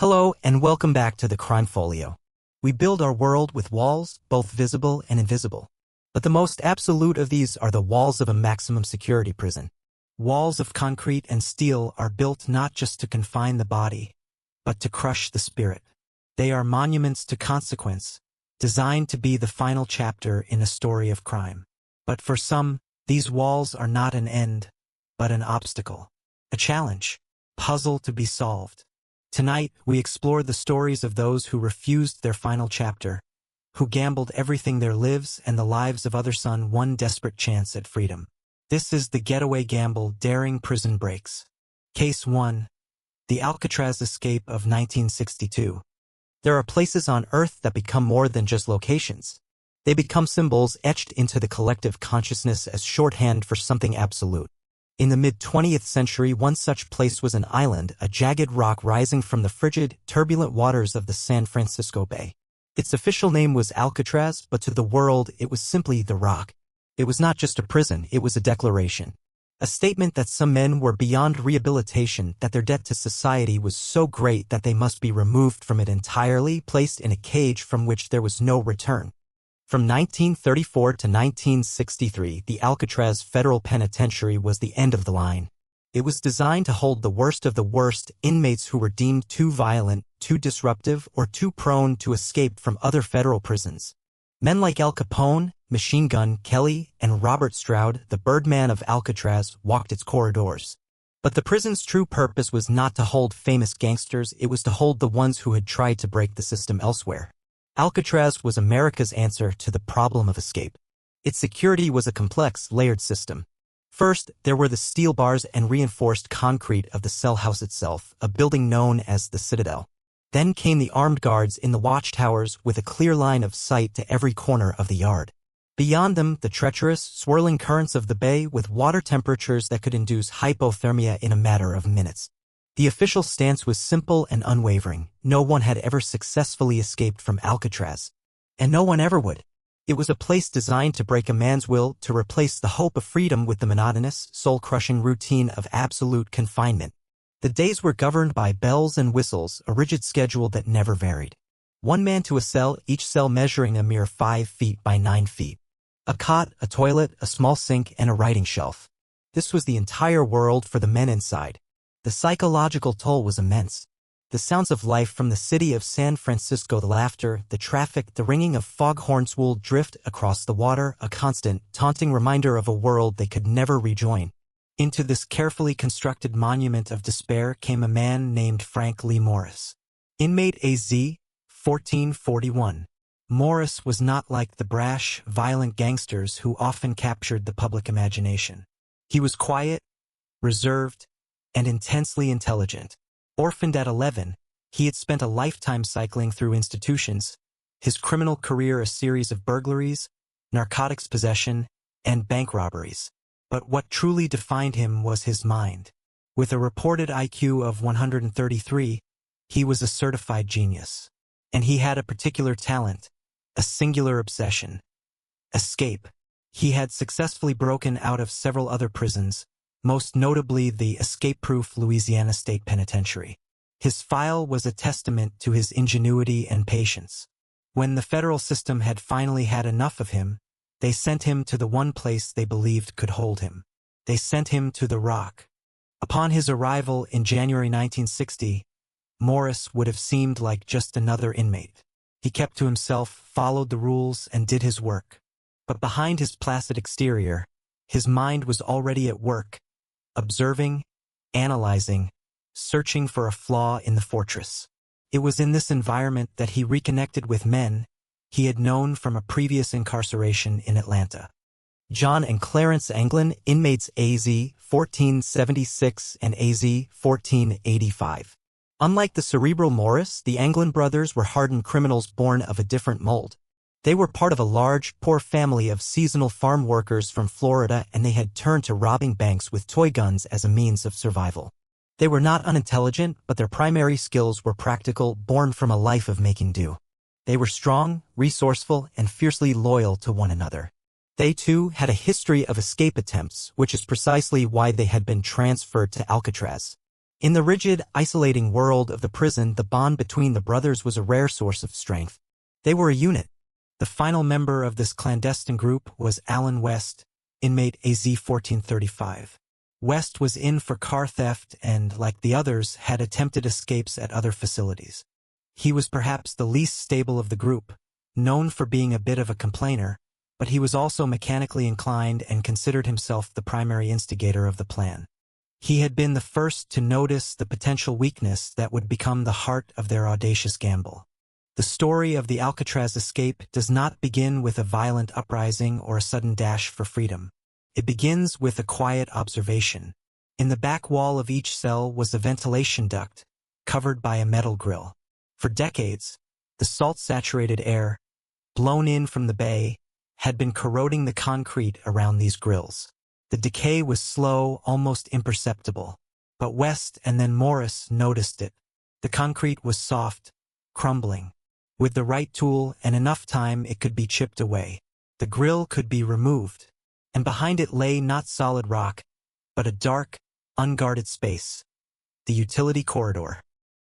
Hello and welcome back to the Crime Folio. We build our world with walls, both visible and invisible. But the most absolute of these are the walls of a maximum security prison. Walls of concrete and steel are built not just to confine the body, but to crush the spirit. They are monuments to consequence, designed to be the final chapter in a story of crime. But for some, these walls are not an end, but an obstacle, a challenge, puzzle to be solved. Tonight, we explore the stories of those who refused their final chapter, who gambled everything their lives and the lives of others on one desperate chance at freedom. This is the Getaway Gamble Daring Prison Breaks. Case 1. The Alcatraz Escape of 1962. There are places on Earth that become more than just locations. They become symbols etched into the collective consciousness as shorthand for something absolute. In the mid-20th century, one such place was an island, a jagged rock rising from the frigid, turbulent waters of the San Francisco Bay. Its official name was Alcatraz, but to the world it was simply the rock. It was not just a prison, it was a declaration. A statement that some men were beyond rehabilitation, that their debt to society was so great that they must be removed from it entirely, placed in a cage from which there was no return. From 1934 to 1963, the Alcatraz Federal Penitentiary was the end of the line. It was designed to hold the worst of the worst, inmates who were deemed too violent, too disruptive, or too prone to escape from other federal prisons. Men like Al Capone, Machine Gun Kelly, and Robert Stroud, the Birdman of Alcatraz, walked its corridors. But the prison's true purpose was not to hold famous gangsters, it was to hold the ones who had tried to break the system elsewhere. Alcatraz was America's answer to the problem of escape. Its security was a complex, layered system. First, there were the steel bars and reinforced concrete of the cell house itself, a building known as the Citadel. Then came the armed guards in the watchtowers with a clear line of sight to every corner of the yard. Beyond them, the treacherous, swirling currents of the bay with water temperatures that could induce hypothermia in a matter of minutes. The official stance was simple and unwavering. No one had ever successfully escaped from Alcatraz. And no one ever would. It was a place designed to break a man's will, to replace the hope of freedom with the monotonous, soul-crushing routine of absolute confinement. The days were governed by bells and whistles, a rigid schedule that never varied. One man to a cell, each cell measuring a mere 5 feet by 9 feet. A cot, a toilet, a small sink, and a writing shelf. This was the entire world for the men inside. The psychological toll was immense. The sounds of life from the city of San Francisco, the laughter, the traffic, the ringing of foghorns would drift across the water, a constant, taunting reminder of a world they could never rejoin. Into this carefully constructed monument of despair came a man named Frank Lee Morris. Inmate AZ, 1441. Morris was not like the brash, violent gangsters who often captured the public imagination. He was quiet, reserved, and intensely intelligent. Orphaned at 11, he had spent a lifetime cycling through institutions, his criminal career a series of burglaries, narcotics possession, and bank robberies. But what truly defined him was his mind. With a reported IQ of 133, he was a certified genius. And he had a particular talent, a singular obsession: escape. He had successfully broken out of several other prisons, most notably the escape-proof Louisiana State Penitentiary. His file was a testament to his ingenuity and patience. When the federal system had finally had enough of him, they sent him to the one place they believed could hold him. They sent him to the Rock. Upon his arrival in January 1960, Morris would have seemed like just another inmate. He kept to himself, followed the rules, and did his work. But behind his placid exterior, his mind was already at work, observing, analyzing, searching for a flaw in the fortress. It was in this environment that he reconnected with men he had known from a previous incarceration in Atlanta. John and Clarence Anglin, inmates AZ 1476 and AZ 1485. Unlike the cerebral Morris, the Anglin brothers were hardened criminals born of a different mold. They were part of a large, poor family of seasonal farm workers from Florida, and they had turned to robbing banks with toy guns as a means of survival. They were not unintelligent, but their primary skills were practical, born from a life of making do. They were strong, resourceful, and fiercely loyal to one another. They, too, had a history of escape attempts, which is precisely why they had been transferred to Alcatraz. In the rigid, isolating world of the prison, the bond between the brothers was a rare source of strength. They were a unit. The final member of this clandestine group was Alan West, inmate AZ 1435. West was in for car theft and, like the others, had attempted escapes at other facilities. He was perhaps the least stable of the group, known for being a bit of a complainer, but he was also mechanically inclined and considered himself the primary instigator of the plan. He had been the first to notice the potential weakness that would become the heart of their audacious gamble. The story of the Alcatraz escape does not begin with a violent uprising or a sudden dash for freedom. It begins with a quiet observation. In the back wall of each cell was a ventilation duct, covered by a metal grill. For decades, the salt-saturated air, blown in from the bay, had been corroding the concrete around these grills. The decay was slow, almost imperceptible. But West and then Morris noticed it. The concrete was soft, crumbling. With the right tool and enough time, it could be chipped away. The grill could be removed. And behind it lay not solid rock, but a dark, unguarded space. The utility corridor.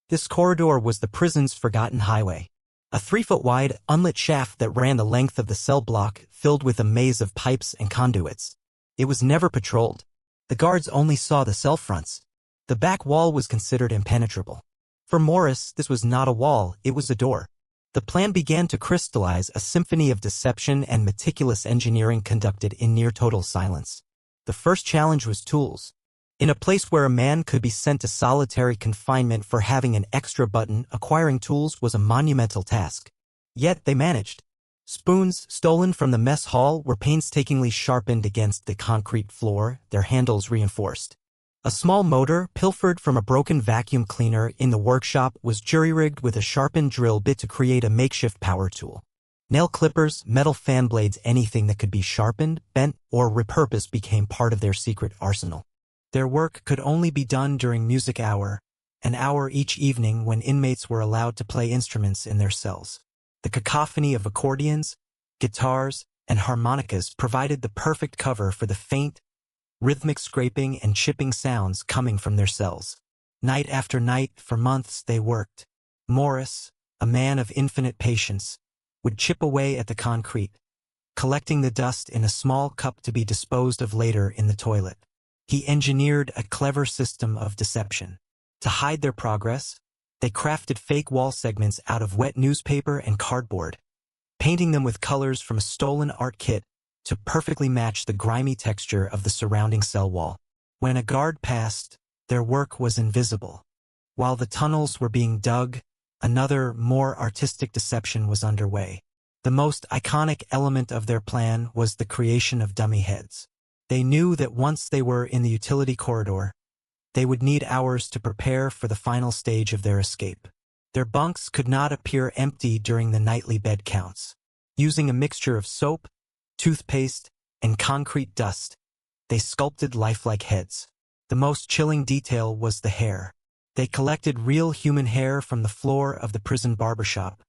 This corridor was the prison's forgotten highway. A 3-foot-wide, unlit shaft that ran the length of the cell block, filled with a maze of pipes and conduits. It was never patrolled. The guards only saw the cell fronts. The back wall was considered impenetrable. For Morris, this was not a wall, it was a door. The plan began to crystallize, a symphony of deception and meticulous engineering conducted in near-total silence. The first challenge was tools. In a place where a man could be sent to solitary confinement for having an extra button, acquiring tools was a monumental task. Yet they managed. Spoons, stolen from the mess hall, were painstakingly sharpened against the concrete floor, their handles reinforced. A small motor, pilfered from a broken vacuum cleaner in the workshop, was jury-rigged with a sharpened drill bit to create a makeshift power tool. Nail clippers, metal fan blades, anything that could be sharpened, bent, or repurposed became part of their secret arsenal. Their work could only be done during music hour, an hour each evening when inmates were allowed to play instruments in their cells. The cacophony of accordions, guitars, and harmonicas provided the perfect cover for the faint, rhythmic scraping and chipping sounds coming from their cells. Night after night, for months, they worked. Morris, a man of infinite patience, would chip away at the concrete, collecting the dust in a small cup to be disposed of later in the toilet. He engineered a clever system of deception. To hide their progress, they crafted fake wall segments out of wet newspaper and cardboard, painting them with colors from a stolen art kit to perfectly match the grimy texture of the surrounding cell wall. When a guard passed, their work was invisible. While the tunnels were being dug, another, more artistic deception was underway. The most iconic element of their plan was the creation of dummy heads. They knew that once they were in the utility corridor, they would need hours to prepare for the final stage of their escape. Their bunks could not appear empty during the nightly bed counts. Using a mixture of soap, toothpaste, and concrete dust, they sculpted lifelike heads. The most chilling detail was the hair. They collected real human hair from the floor of the prison barbershop,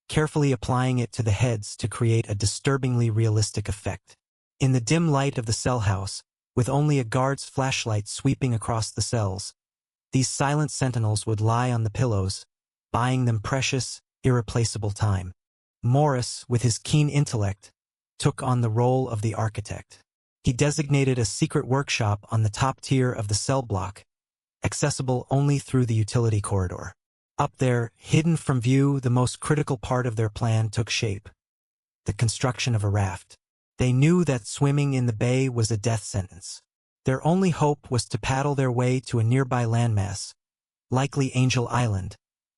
carefully applying it to the heads to create a disturbingly realistic effect. In the dim light of the cell house, with only a guard's flashlight sweeping across the cells, these silent sentinels would lie on the pillows, buying them precious, irreplaceable time. Morris, with his keen intellect, took on the role of the architect. He designated a secret workshop on the top tier of the cell block, accessible only through the utility corridor. Up there, hidden from view, the most critical part of their plan took shape: the construction of a raft. They knew that swimming in the bay was a death sentence. Their only hope was to paddle their way to a nearby landmass, likely Angel Island,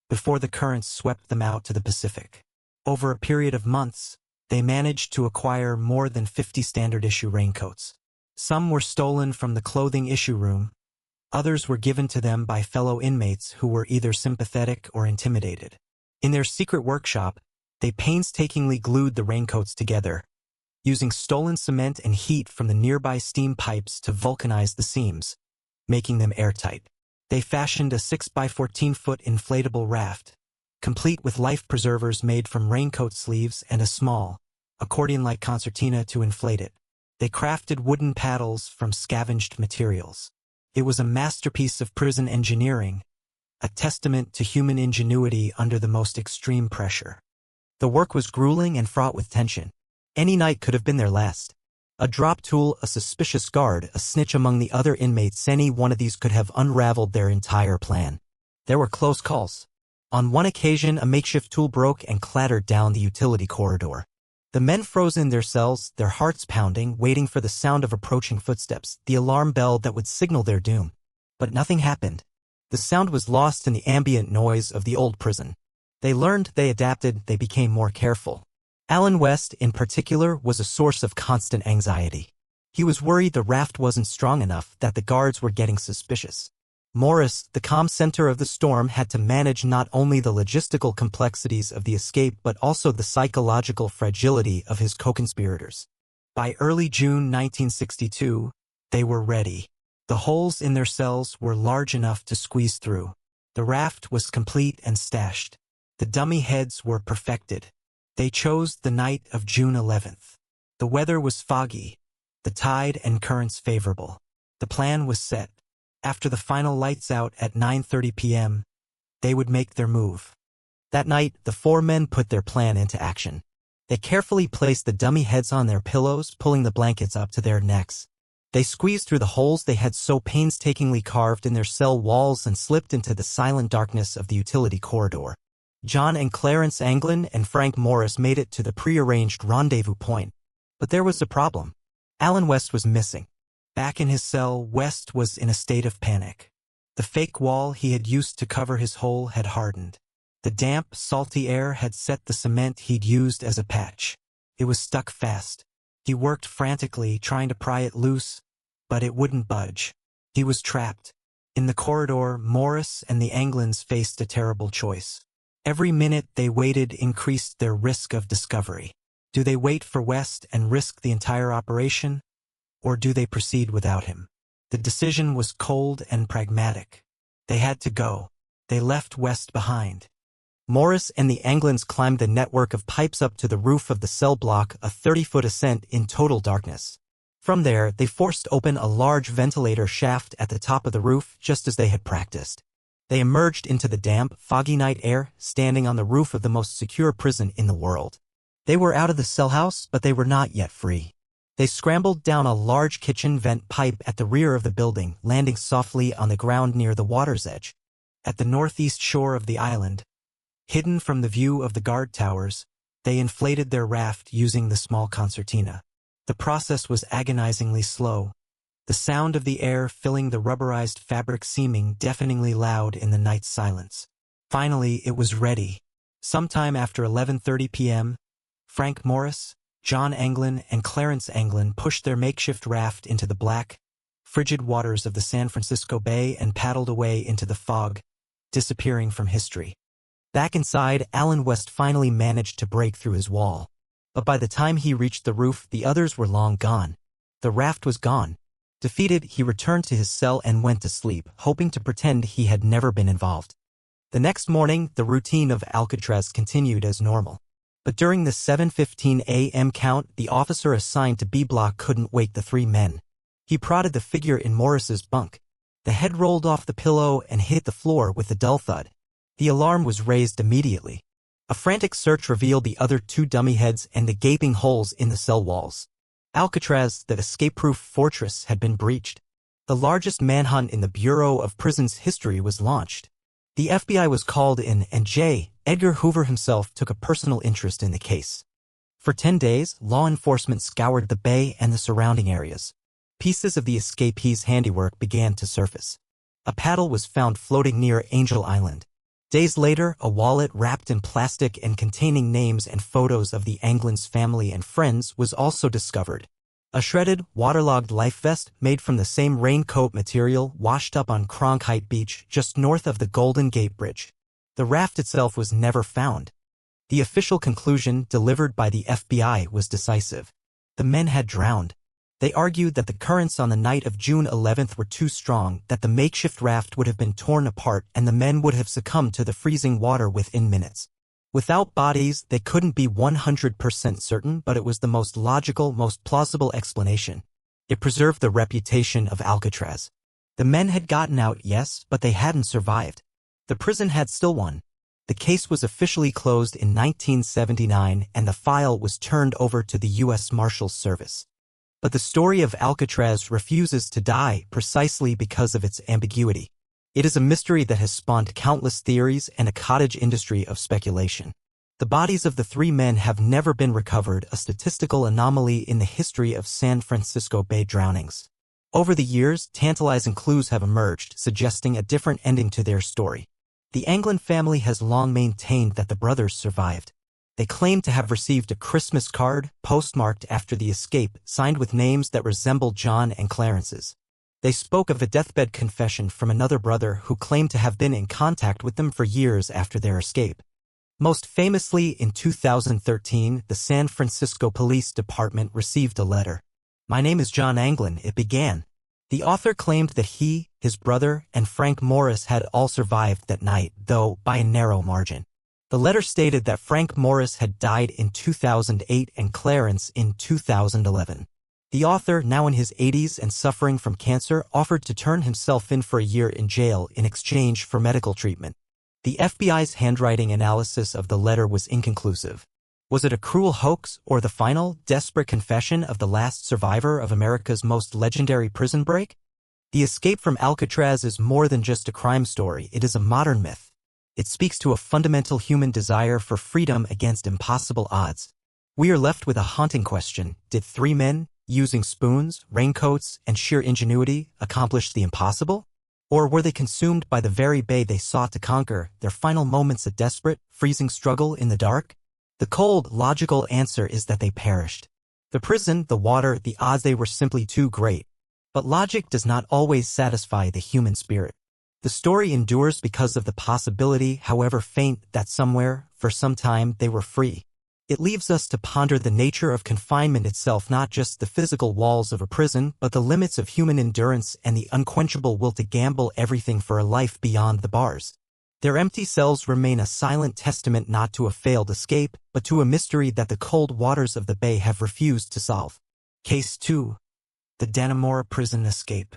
before the currents swept them out to the Pacific. Over a period of months, they managed to acquire more than 50 standard-issue raincoats. Some were stolen from the clothing issue room, others were given to them by fellow inmates who were either sympathetic or intimidated. In their secret workshop, they painstakingly glued the raincoats together, using stolen cement and heat from the nearby steam pipes to vulcanize the seams, making them airtight. They fashioned a 6-by-14-foot inflatable raft, complete with life preservers made from raincoat sleeves and a small, accordion-like concertina to inflate it. They crafted wooden paddles from scavenged materials. It was a masterpiece of prison engineering, a testament to human ingenuity under the most extreme pressure. The work was grueling and fraught with tension. Any night could have been their last. A drop tool, a suspicious guard, a snitch among the other inmates, any one of these could have unraveled their entire plan. There were close calls. On one occasion, a makeshift tool broke and clattered down the utility corridor. The men froze in their cells, their hearts pounding, waiting for the sound of approaching footsteps, the alarm bell that would signal their doom. But nothing happened. The sound was lost in the ambient noise of the old prison. They learned, they adapted, they became more careful. Alan West, in particular, was a source of constant anxiety. He was worried the raft wasn't strong enough, that the guards were getting suspicious. Morris, the comm center of the storm, had to manage not only the logistical complexities of the escape but also the psychological fragility of his co-conspirators. By early June 1962, they were ready. The holes in their cells were large enough to squeeze through. The raft was complete and stashed. The dummy heads were perfected. They chose the night of June 11th. The weather was foggy, the tide and currents favorable. The plan was set. After the final lights out at 9:30 p.m., they would make their move. That night, the four men put their plan into action. They carefully placed the dummy heads on their pillows, pulling the blankets up to their necks. They squeezed through the holes they had so painstakingly carved in their cell walls and slipped into the silent darkness of the utility corridor. John and Clarence Anglin and Frank Morris made it to the prearranged rendezvous point. But there was a problem. Alan West was missing. Back in his cell, West was in a state of panic. The fake wall he had used to cover his hole had hardened. The damp, salty air had set the cement he'd used as a patch. It was stuck fast. He worked frantically, trying to pry it loose, but it wouldn't budge. He was trapped. In the corridor, Morris and the Anglins faced a terrible choice. Every minute they waited increased their risk of discovery. Do they wait for West and risk the entire operation, or do they proceed without him? The decision was cold and pragmatic. They had to go. They left West behind. Morris and the Anglins climbed the network of pipes up to the roof of the cell block, a 30-foot ascent in total darkness. From there, they forced open a large ventilator shaft at the top of the roof, just as they had practiced. They emerged into the damp, foggy night air, standing on the roof of the most secure prison in the world. They were out of the cell house, but they were not yet free. They scrambled down a large kitchen vent pipe at the rear of the building, landing softly on the ground near the water's edge. At the northeast shore of the island, hidden from the view of the guard towers, they inflated their raft using the small concertina. The process was agonizingly slow, the sound of the air filling the rubberized fabric seeming deafeningly loud in the night silence. Finally, it was ready. Sometime after 11:30 p.m., Frank Morris, John Anglin, and Clarence Anglin pushed their makeshift raft into the black, frigid waters of the San Francisco Bay and paddled away into the fog, disappearing from history. Back inside, Alan West finally managed to break through his wall. But by the time he reached the roof, the others were long gone. The raft was gone. Defeated, he returned to his cell and went to sleep, hoping to pretend he had never been involved. The next morning, the routine of Alcatraz continued as normal. But during the 7:15 a.m. count, the officer assigned to B Block couldn't wake the three men. He prodded the figure in Morris's bunk. The head rolled off the pillow and hit the floor with a dull thud. The alarm was raised immediately. A frantic search revealed the other two dummy heads and the gaping holes in the cell walls. Alcatraz, the escape-proof fortress, had been breached. The largest manhunt in the Bureau of Prisons history was launched. The FBI was called in, and J. Edgar Hoover himself took a personal interest in the case. For 10 days, law enforcement scoured the bay and the surrounding areas. Pieces of the escapees' handiwork began to surface. A paddle was found floating near Angel Island. Days later, a wallet wrapped in plastic and containing names and photos of the Anglin's family and friends was also discovered. A shredded, waterlogged life vest made from the same raincoat material washed up on Cronkite Beach just north of the Golden Gate Bridge. The raft itself was never found. The official conclusion delivered by the FBI was decisive. The men had drowned. They argued that the currents on the night of June 11th were too strong, that the makeshift raft would have been torn apart and the men would have succumbed to the freezing water within minutes. Without bodies, they couldn't be 100% certain, but it was the most logical, most plausible explanation. It preserved the reputation of Alcatraz. The men had gotten out, yes, but they hadn't survived. The prison had still won. The case was officially closed in 1979 and the file was turned over to the U.S. Marshals Service. But the story of Alcatraz refuses to die precisely because of its ambiguity. It is a mystery that has spawned countless theories and a cottage industry of speculation. The bodies of the three men have never been recovered, a statistical anomaly in the history of San Francisco Bay drownings. Over the years, tantalizing clues have emerged, suggesting a different ending to their story. The Anglin family has long maintained that the brothers survived. They claim to have received a Christmas card, postmarked after the escape, signed with names that resembled John and Clarence's. They spoke of a deathbed confession from another brother who claimed to have been in contact with them for years after their escape. Most famously, in 2013, the San Francisco Police Department received a letter. "My name is John Anglin," it began. The author claimed that he, his brother, and Frank Morris had all survived that night, though by a narrow margin. The letter stated that Frank Morris had died in 2008 and Clarence in 2011. The author, now in his 80s and suffering from cancer, offered to turn himself in for a year in jail in exchange for medical treatment. The FBI's handwriting analysis of the letter was inconclusive. Was it a cruel hoax or the final, desperate confession of the last survivor of America's most legendary prison break? The escape from Alcatraz is more than just a crime story, it is a modern myth. It speaks to a fundamental human desire for freedom against impossible odds. We are left with a haunting question: did three men, using spoons, raincoats, and sheer ingenuity, accomplish the impossible? Or were they consumed by the very bay they sought to conquer, their final moments a desperate, freezing struggle in the dark? The cold, logical answer is that they perished. The prison, the water, the odds, they were simply too great. But logic does not always satisfy the human spirit. The story endures because of the possibility, however faint, that somewhere, for some time, they were free. It leaves us to ponder the nature of confinement itself, not just the physical walls of a prison, but the limits of human endurance and the unquenchable will to gamble everything for a life beyond the bars. Their empty cells remain a silent testament not to a failed escape, but to a mystery that the cold waters of the bay have refused to solve. Case 2. The Dannemora Prison Escape.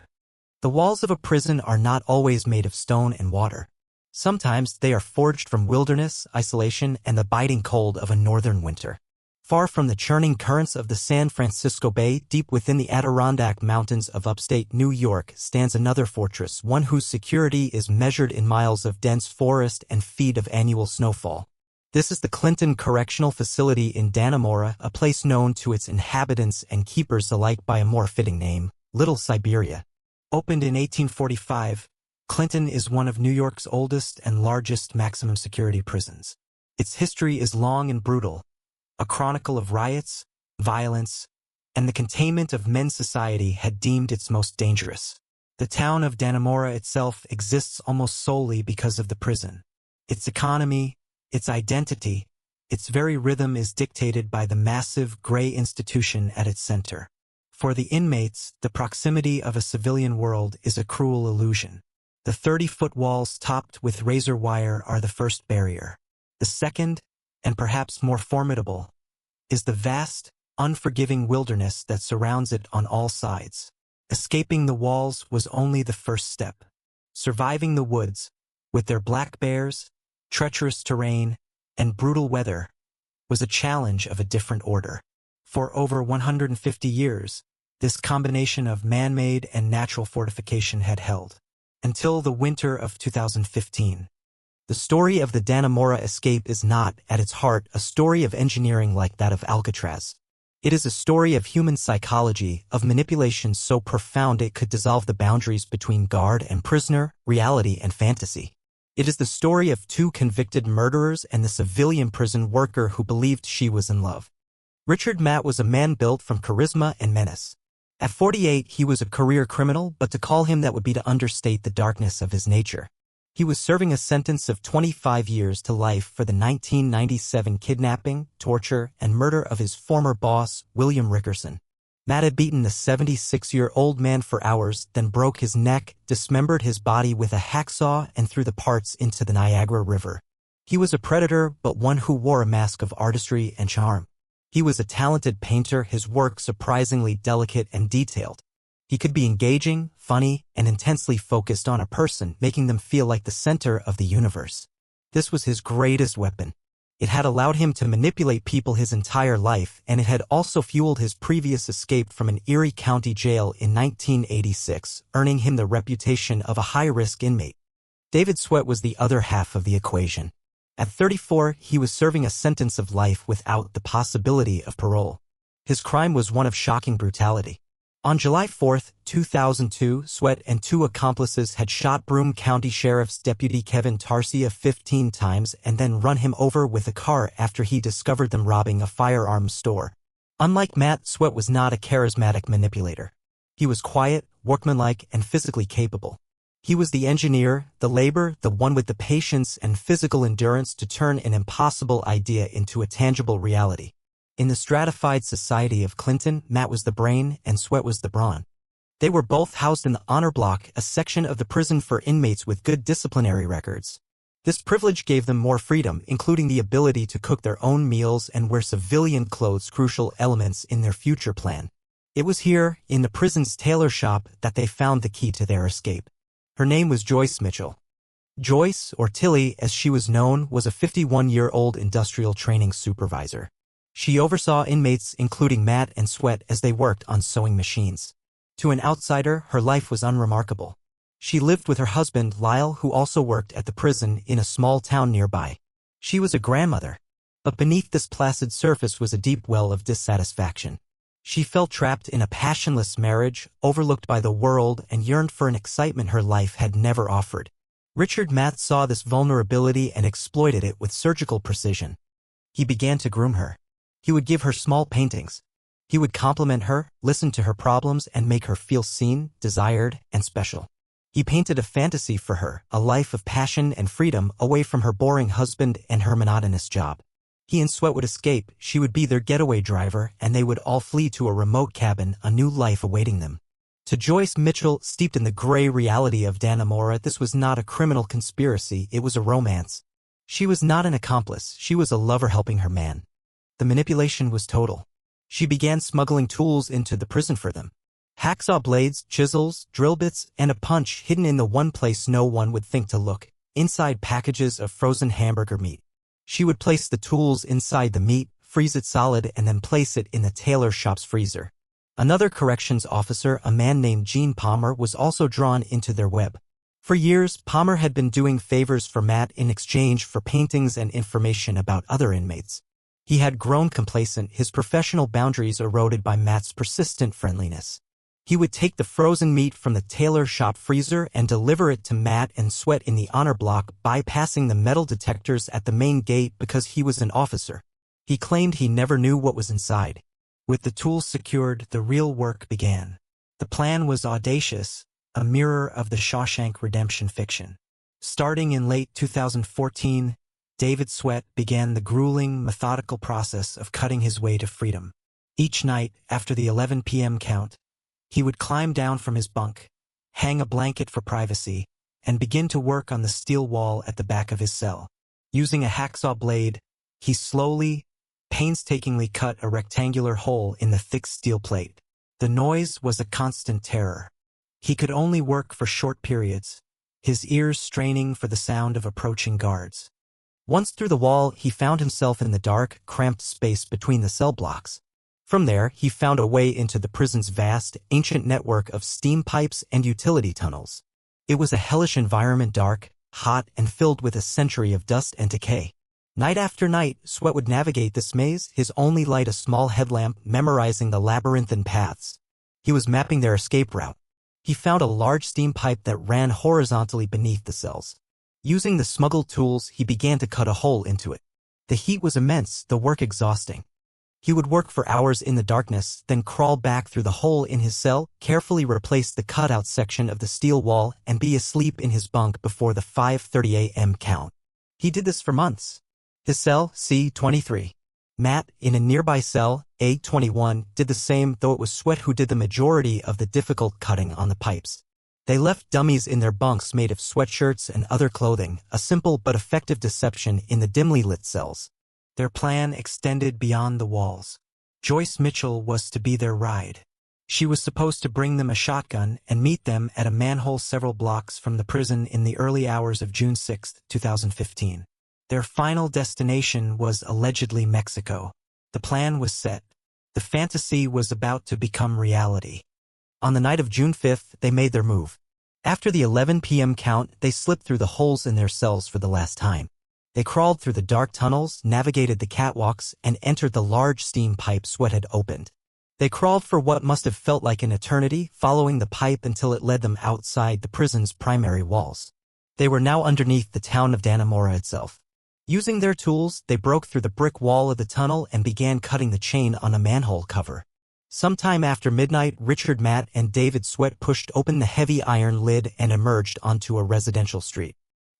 The walls of a prison are not always made of stone and water. Sometimes they are forged from wilderness, isolation, and the biting cold of a northern winter. Far from the churning currents of the San Francisco Bay, deep within the Adirondack Mountains of upstate New York, stands another fortress, one whose security is measured in miles of dense forest and feet of annual snowfall. This is the Clinton Correctional Facility in Dannemora, a place known to its inhabitants and keepers alike by a more fitting name, Little Siberia. Opened in 1845, Clinton is one of New York's oldest and largest maximum security prisons. Its history is long and brutal, a chronicle of riots, violence, and the containment of men's society had deemed its most dangerous. The town of Dannemora itself exists almost solely because of the prison. Its economy, its identity, its very rhythm is dictated by the massive gray institution at its center. For the inmates, the proximity of a civilian world is a cruel illusion. The 30-foot walls topped with razor wire are the first barrier. The second, and perhaps more formidable, is the vast, unforgiving wilderness that surrounds it on all sides. Escaping the walls was only the first step. Surviving the woods, with their black bears, treacherous terrain, and brutal weather, was a challenge of a different order. For over 150 years, this combination of man-made and natural fortification had held, until the winter of 2015. The story of the Dannemora escape is not, at its heart, a story of engineering like that of Alcatraz. It is a story of human psychology, of manipulation so profound it could dissolve the boundaries between guard and prisoner, reality and fantasy. It is the story of two convicted murderers and the civilian prison worker who believed she was in love. Richard Matt was a man built from charisma and menace. At 48, he was a career criminal, but to call him that would be to understate the darkness of his nature. He was serving a sentence of 25 years to life for the 1997 kidnapping, torture, and murder of his former boss, William Rickerson. Matt had beaten the 76-year-old man for hours, then broke his neck, dismembered his body with a hacksaw, and threw the parts into the Niagara River. He was a predator, but one who wore a mask of artistry and charm. He was a talented painter, his work surprisingly delicate and detailed. He could be engaging, funny, and intensely focused on a person, making them feel like the center of the universe. This was his greatest weapon. It had allowed him to manipulate people his entire life, and it had also fueled his previous escape from an Erie County jail in 1986, earning him the reputation of a high-risk inmate. David Sweat was the other half of the equation. At 34, he was serving a sentence of life without the possibility of parole. His crime was one of shocking brutality. On July 4, 2002, Sweat and two accomplices had shot Broome County Sheriff's Deputy Kevin Tarsia 15 times and then run him over with a car after he discovered them robbing a firearms store. Unlike Matt, Sweat was not a charismatic manipulator. He was quiet, workmanlike, and physically capable. He was the engineer, the labor, the one with the patience and physical endurance to turn an impossible idea into a tangible reality. In the stratified society of Clinton, Matt was the brain and Sweat was the brawn. They were both housed in the honor block, a section of the prison for inmates with good disciplinary records. This privilege gave them more freedom, including the ability to cook their own meals and wear civilian clothes, crucial elements in their future plan. It was here, in the prison's tailor shop, that they found the key to their escape. Her name was Joyce Mitchell. Joyce, or Tilly as she was known, was a 51-year-old industrial training supervisor. She oversaw inmates including Matt and Sweat as they worked on sewing machines. To an outsider, her life was unremarkable. She lived with her husband, Lyle, who also worked at the prison in a small town nearby. She was a grandmother. But beneath this placid surface was a deep well of dissatisfaction. She felt trapped in a passionless marriage, overlooked by the world, and yearned for an excitement her life had never offered. Richard Matt saw this vulnerability and exploited it with surgical precision. He began to groom her. He would give her small paintings. He would compliment her, listen to her problems, and make her feel seen, desired, and special. He painted a fantasy for her, a life of passion and freedom away from her boring husband and her monotonous job. He and Sweat would escape, she would be their getaway driver, and they would all flee to a remote cabin, a new life awaiting them. To Joyce Mitchell, steeped in the gray reality of Dannemora, this was not a criminal conspiracy, it was a romance. She was not an accomplice, she was a lover helping her man. The manipulation was total. She began smuggling tools into the prison for them. Hacksaw blades, chisels, drill bits, and a punch hidden in the one place no one would think to look, inside packages of frozen hamburger meat. She would place the tools inside the meat, freeze it solid, and then place it in the tailor shop's freezer. Another corrections officer, a man named Gene Palmer, was also drawn into their web. For years, Palmer had been doing favors for Matt in exchange for paintings and information about other inmates. He had grown complacent, his professional boundaries eroded by Matt's persistent friendliness. He would take the frozen meat from the tailor shop freezer and deliver it to Matt and Sweat in the honor block, bypassing the metal detectors at the main gate because he was an officer. He claimed he never knew what was inside. With the tools secured, the real work began. The plan was audacious, a mirror of the Shawshank Redemption fiction. Starting in late 2014, David Sweat began the grueling, methodical process of cutting his way to freedom. Each night, after the 11 p.m. count, he would climb down from his bunk, hang a blanket for privacy, and begin to work on the steel wall at the back of his cell. Using a hacksaw blade, he slowly, painstakingly cut a rectangular hole in the thick steel plate. The noise was a constant terror. He could only work for short periods, his ears straining for the sound of approaching guards. Once through the wall, he found himself in the dark, cramped space between the cell blocks. From there, he found a way into the prison's vast, ancient network of steam pipes and utility tunnels. It was a hellish environment, dark, hot, and filled with a century of dust and decay. Night after night, Sweat would navigate this maze, his only light a small headlamp, memorizing the labyrinthine paths. He was mapping their escape route. He found a large steam pipe that ran horizontally beneath the cells. Using the smuggled tools, he began to cut a hole into it. The heat was immense, the work exhausting. He would work for hours in the darkness, then crawl back through the hole in his cell, carefully replace the cutout section of the steel wall, and be asleep in his bunk before the 5:30 a.m. count. He did this for months. His cell, C-23. Matt, in a nearby cell, A-21, did the same, though it was Sweat who did the majority of the difficult cutting on the pipes. They left dummies in their bunks made of sweatshirts and other clothing, a simple but effective deception in the dimly lit cells. Their plan extended beyond the walls. Joyce Mitchell was to be their ride. She was supposed to bring them a shotgun and meet them at a manhole several blocks from the prison in the early hours of June 6, 2015. Their final destination was allegedly Mexico. The plan was set. The fantasy was about to become reality. On the night of June 5th, they made their move. After the 11 p.m. count, they slipped through the holes in their cells for the last time. They crawled through the dark tunnels, navigated the catwalks, and entered the large steam pipe Sweat had opened. They crawled for what must have felt like an eternity, following the pipe until it led them outside the prison's primary walls. They were now underneath the town of Dannemora itself. Using their tools, they broke through the brick wall of the tunnel and began cutting the chain on a manhole cover. Sometime after midnight, Richard, Matt, and David Sweat pushed open the heavy iron lid and emerged onto a residential street.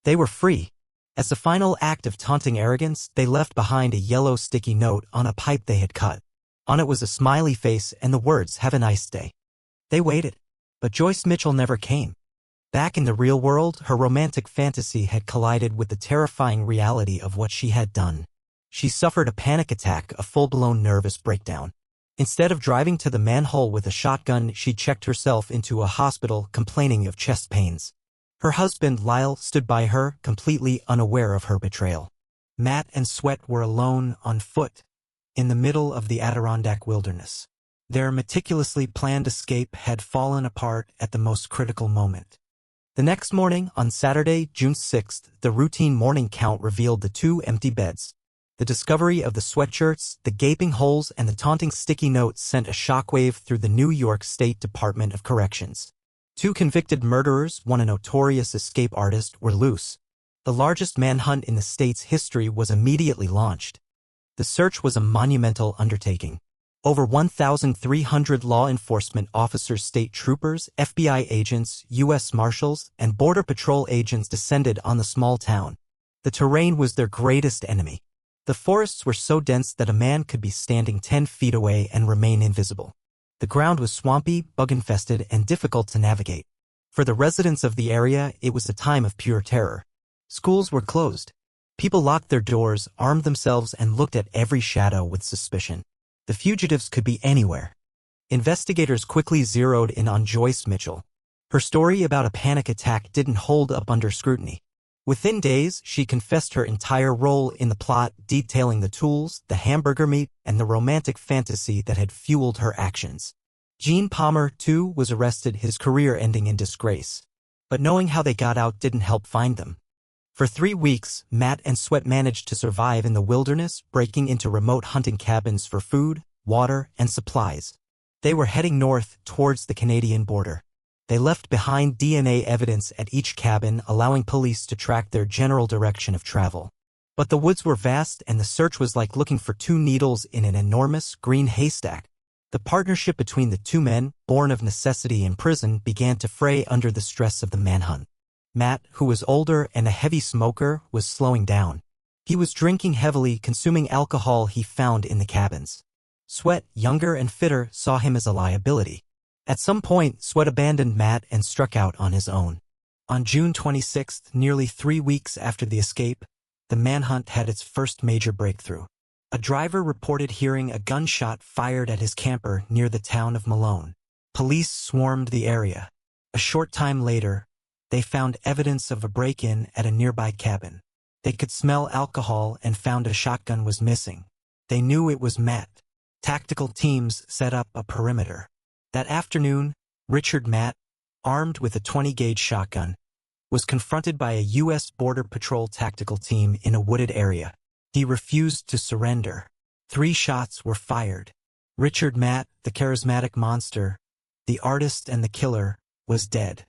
They were free. As a final act of taunting arrogance, they left behind a yellow sticky note on a pipe they had cut. On it was a smiley face and the words, "Have a nice day." They waited. But Joyce Mitchell never came. Back in the real world, her romantic fantasy had collided with the terrifying reality of what she had done. She suffered a panic attack, a full-blown nervous breakdown. Instead of driving to the manhole with a shotgun, she checked herself into a hospital complaining of chest pains. Her husband, Lyle, stood by her, completely unaware of her betrayal. Matt and Sweat were alone on foot, in the middle of the Adirondack wilderness. Their meticulously planned escape had fallen apart at the most critical moment. The next morning, on Saturday, June 6th, the routine morning count revealed the 2 empty beds. The discovery of the sweatshirts, the gaping holes, and the taunting sticky notes sent a shockwave through the New York State Department of Corrections. 2 convicted murderers, one a notorious escape artist, were loose. The largest manhunt in the state's history was immediately launched. The search was a monumental undertaking. Over 1,300 law enforcement officers, state troopers, FBI agents, U.S. Marshals, and Border Patrol agents descended on the small town. The terrain was their greatest enemy. The forests were so dense that a man could be standing 10 feet away and remain invisible. The ground was swampy, bug-infested, and difficult to navigate. For the residents of the area, it was a time of pure terror. Schools were closed. People locked their doors, armed themselves, and looked at every shadow with suspicion. The fugitives could be anywhere. Investigators quickly zeroed in on Joyce Mitchell. Her story about a panic attack didn't hold up under scrutiny. Within days, she confessed her entire role in the plot, detailing the tools, the hamburger meat, and the romantic fantasy that had fueled her actions. Gene Palmer, too, was arrested, his career ending in disgrace. But knowing how they got out didn't help find them. For 3 weeks, Matt and Sweat managed to survive in the wilderness, breaking into remote hunting cabins for food, water, and supplies. They were heading north towards the Canadian border. They left behind DNA evidence at each cabin, allowing police to track their general direction of travel. But the woods were vast, and the search was like looking for 2 needles in an enormous green haystack. The partnership between the 2 men, born of necessity in prison, began to fray under the stress of the manhunt. Matt, who was older and a heavy smoker, was slowing down. He was drinking heavily, consuming alcohol he found in the cabins. Sweat, younger and fitter, saw him as a liability. At some point, Sweat abandoned Matt and struck out on his own. On June 26th, nearly 3 weeks after the escape, the manhunt had its first major breakthrough. A driver reported hearing a gunshot fired at his camper near the town of Malone. Police swarmed the area. A short time later, they found evidence of a break-in at a nearby cabin. They could smell alcohol and found a shotgun was missing. They knew it was Matt. Tactical teams set up a perimeter. That afternoon, Richard, Matt, armed with a 20-gauge shotgun, was confronted by a U.S. Border Patrol tactical team in a wooded area. He refused to surrender. 3 shots were fired. Richard, Matt, the charismatic monster, the artist and the killer, was dead.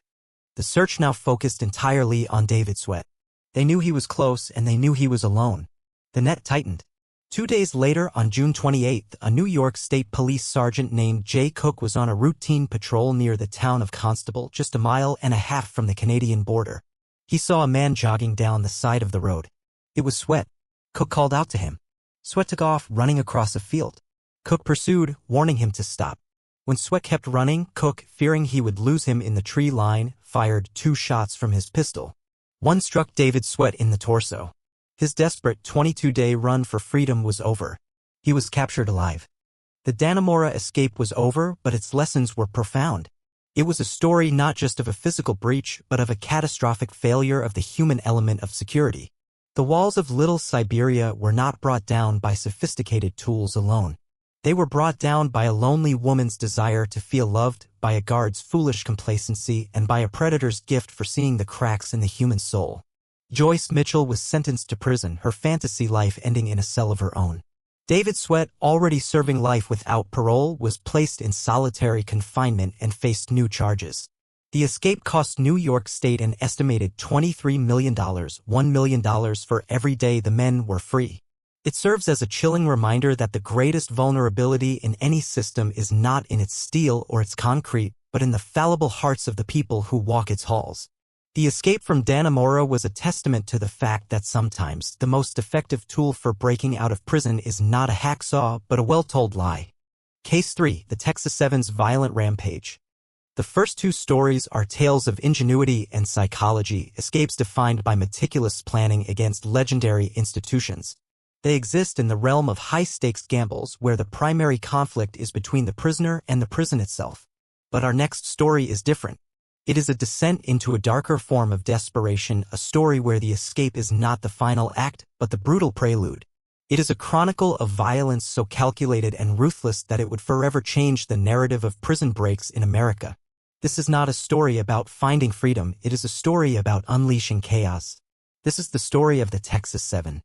The search now focused entirely on David Sweat. They knew he was close, and they knew he was alone. The net tightened. 2 days later, on June 28th, a New York State Police sergeant named Jay Cook was on a routine patrol near the town of Constable, just 1.5 miles from the Canadian border. He saw a man jogging down the side of the road. It was Sweat. Cook called out to him. Sweat took off, running across a field. Cook pursued, warning him to stop. When Sweat kept running, Cook, fearing he would lose him in the tree line, fired 2 shots from his pistol. One struck David Sweat in the torso. His desperate 22-day run for freedom was over. He was captured alive. The Dannemora escape was over, but its lessons were profound. It was a story not just of a physical breach, but of a catastrophic failure of the human element of security. The walls of Little Siberia were not brought down by sophisticated tools alone. They were brought down by a lonely woman's desire to feel loved, by a guard's foolish complacency, and by a predator's gift for seeing the cracks in the human soul. Joyce Mitchell was sentenced to prison, her fantasy life ending in a cell of her own. David Sweat, already serving life without parole, was placed in solitary confinement and faced new charges. The escape cost New York State an estimated $23 million, $1 million for every day the men were free. It serves as a chilling reminder that the greatest vulnerability in any system is not in its steel or its concrete, but in the fallible hearts of the people who walk its halls. The escape from Dannemora was a testament to the fact that sometimes the most effective tool for breaking out of prison is not a hacksaw, but a well-told lie. Case 3, the Texas 7's violent rampage. The first two stories are tales of ingenuity and psychology, escapes defined by meticulous planning against legendary institutions. They exist in the realm of high-stakes gambles where the primary conflict is between the prisoner and the prison itself. But our next story is different. It is a descent into a darker form of desperation, a story where the escape is not the final act, but the brutal prelude. It is a chronicle of violence so calculated and ruthless that it would forever change the narrative of prison breaks in America. This is not a story about finding freedom, it is a story about unleashing chaos. This is the story of the Texas 7.